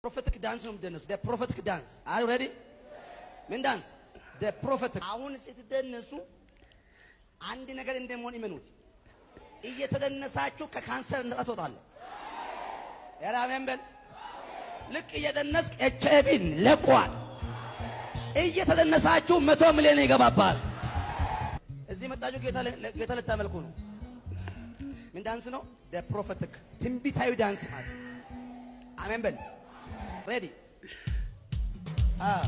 ፕሮፌቲክ ዳንስ ነው የምትደነሱ። the prophetic dance are you ready? ምን ዳንስ? the prophetic። አሁን ስትደነሱ አንድ ነገር እንደሆነ ይመኑት። እየተደነሳችሁ ከካንሰር ነፃ ትወጣለህ። ያራሜን በል። ልክ እየደነስክ ኤችአይቪን ለቋል። እየተደነሳችሁ 100 ሚሊዮን ይገባባል። እዚህ መጣችሁ ጌታ ልታመልኩ ነው። ምን ዳንስ ነው? the prophetic ትንቢታዊ ዳንስ ማለት። አሜን በል። ready? Hey!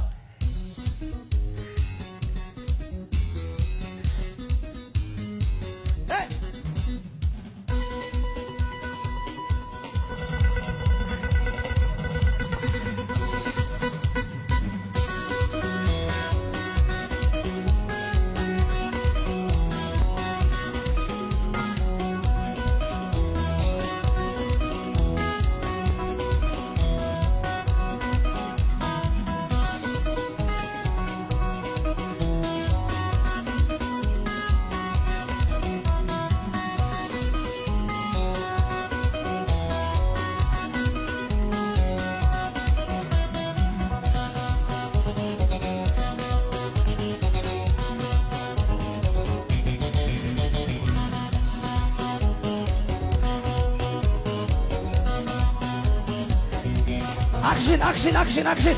Action, action, action, action.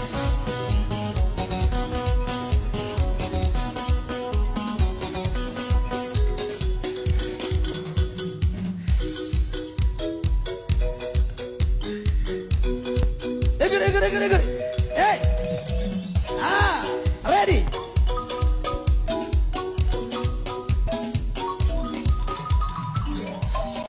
Eger.